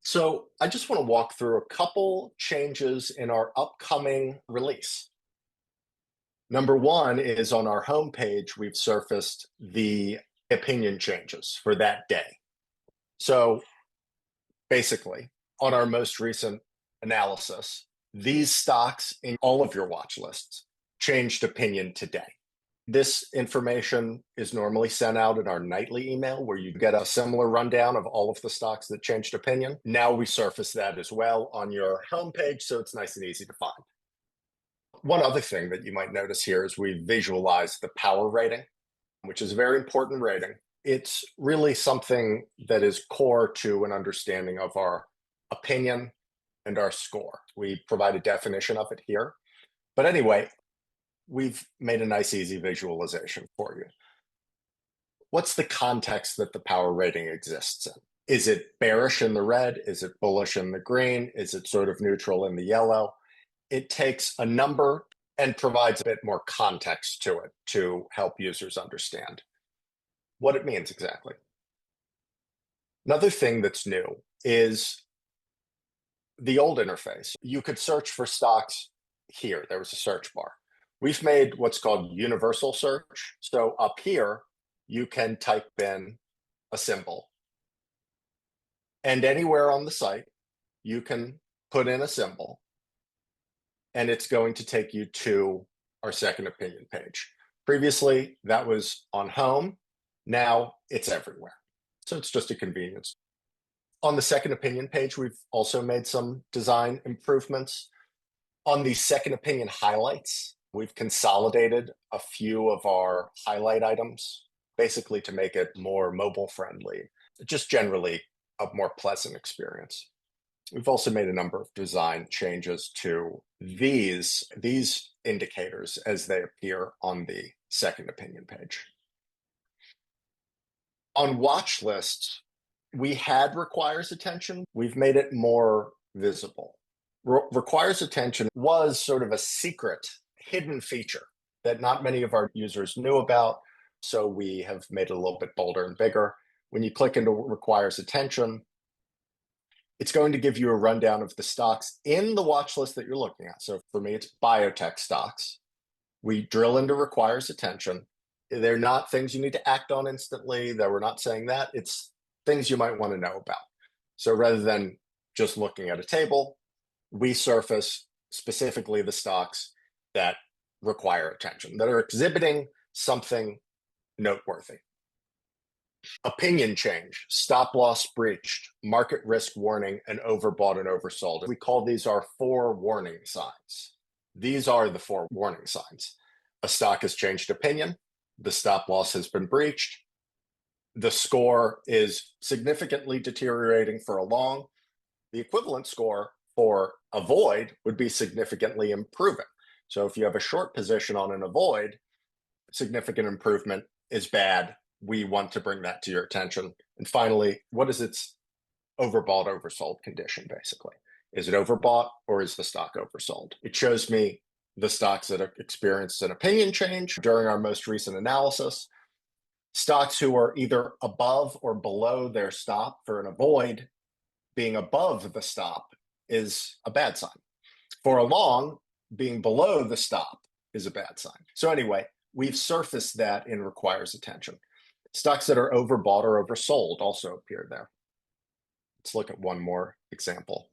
So I just want to walk through a couple changes in our upcoming release. Number one is on our homepage, we've surfaced the opinion changes for that day. So basically, on our most recent analysis, these stocks in all of your watch lists changed opinion today. This information is normally sent out in our nightly email where you get a similar rundown of all of the stocks that changed opinion. Now we surface that as well on your homepage, so it's nice and easy to find. One other thing that you might notice here is we visualize the power rating, which is a very important rating. It's really something that is core to an understanding of our opinion and our score. We provide a definition of it here. But anyway, we've made a nice, easy visualization for you. What's the context that the power rating exists in? Is it bearish in the red? Is it bullish in the green? Is it sort of neutral in the yellow? It takes a number and provides a bit more context to it to help users understand what it means exactly. Another thing that's new is the old interface. You could search for stocks here. There was a search bar. We've made what's called universal search. So up here, you can type in a symbol. And anywhere on the site, you can put in a symbol, and it's going to take you to our second opinion page. Previously, that was on home. Now it's everywhere. So it's just a convenience. On the second opinion page, we've also made some design improvements. On the second opinion highlights, we've consolidated a few of our highlight items, basically to make it more mobile friendly, just generally a more pleasant experience. We've also made a number of design changes to these indicators as they appear on the second opinion page. On watch lists, we had requires attention. We've made it more visible. Requires attention was sort of a secret, hidden feature that not many of our users knew about. So we have made it a little bit bolder and bigger. When you click into requires attention, it's going to give you a rundown of the stocks in the watch list that you're looking at. So for me, it's biotech stocks. We drill into requires attention. They're not things you need to act on instantly. That we're not saying that. It's things you might want to know about. So rather than just looking at a table, we surface specifically the stocks that require attention, that are exhibiting something noteworthy. Opinion change, stop loss breached, market risk warning, and overbought and oversold. We call these our 4 warning signs. These are the 4 warning signs. A stock has changed opinion, the stop loss has been breached, the score is significantly deteriorating for a long. The equivalent score for avoid would be significantly improving. So if you have a short position on an avoid, significant improvement is bad. We want to bring that to your attention. And finally, what is its overbought, oversold condition, basically? Is it overbought or is the stock oversold? It shows me the stocks that have experienced an opinion change during our most recent analysis. Stocks who are either above or below their stop for an avoid, being above the stop is a bad sign. For a long, being below the stop is a bad sign. So anyway, we've surfaced that in requires attention. Stocks that are overbought or oversold also appear there. Let's look at one more example.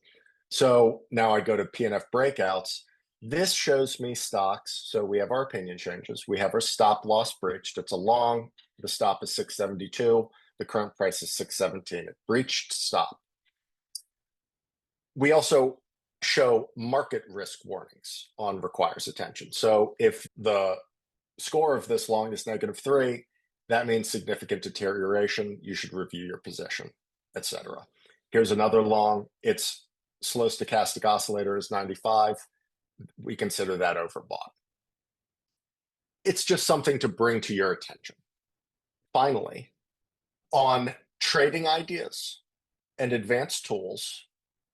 So now I go to P&F breakouts. This shows me stocks. So we have our opinion changes. We have our stop loss breached. It's a long. The stop is 672. The current price is 617. It breached stop. We also show market risk warnings on requires attention. So if the score of this long is -3, that means significant deterioration. You should review your position, etc. Here's another long. Its slow stochastic oscillator is 95. We consider that overbought. It's just something to bring to your attention. Finally, on trading ideas and advanced tools,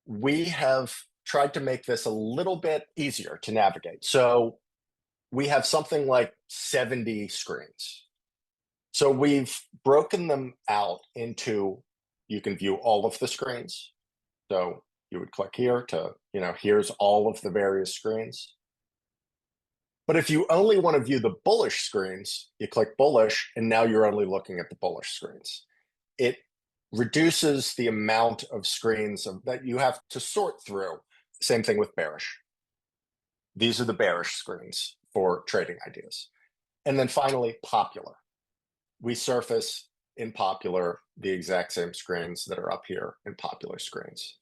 we have tried to make this a little bit easier to navigate. So we have something like 70 screens. So we've broken them out into, you can view all of the screens, So you would click here to, here's all of the various screens. But if you only want to view the bullish screens, you click bullish, and now you're only looking at the bullish screens. It reduces the amount of screens that you have to sort through. Same thing with bearish. These are the bearish screens for trading ideas. And then finally, popular. We surface in popular the exact same screens that are up here in popular screens.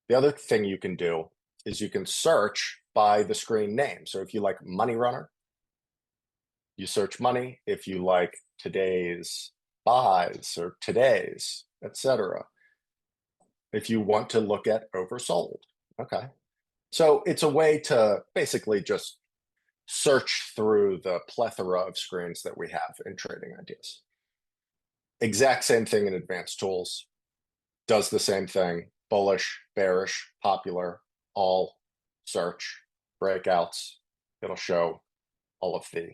The other thing you can do is you can search by the screen name. So if you like Money Runner, you search money. If you like today's buys or today's, etc. If you want to look at oversold, okay. So it's a way to basically just search through the plethora of screens that we have in trading ideas. Exact same thing in advanced tools. Does the same thing. Bullish, bearish, popular, all search, breakouts. It'll show all of the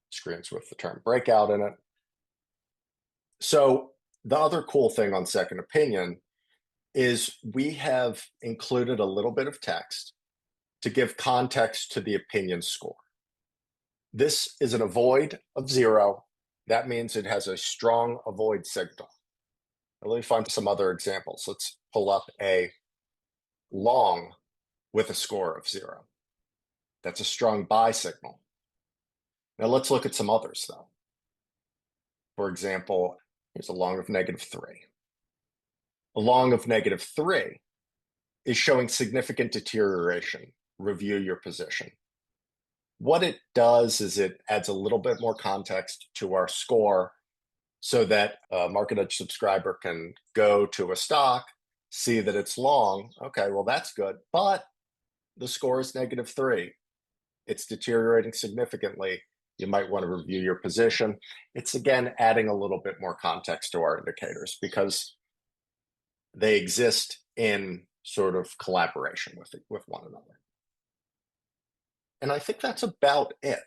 screens with the term breakout in it. So the other cool thing on Second Opinion is we have included a little bit of text to give context to the opinion score. This is an avoid of 0. That means it has a strong avoid signal. Now, let me find some other examples. Let's pull up a long with a score of 0. That's a strong buy signal. Now let's look at some others though. For example, here's a long of -3. A long of -3 is showing significant deterioration. Review your position. What it does is it adds a little bit more context to our score so that a MarketEdge subscriber can go to a stock, see that it's long. Okay, well, that's good. But the score is -3. It's deteriorating significantly. You might want to review your position. It's, again, adding a little bit more context to our indicators because they exist in sort of collaboration with one another. And I think that's about it.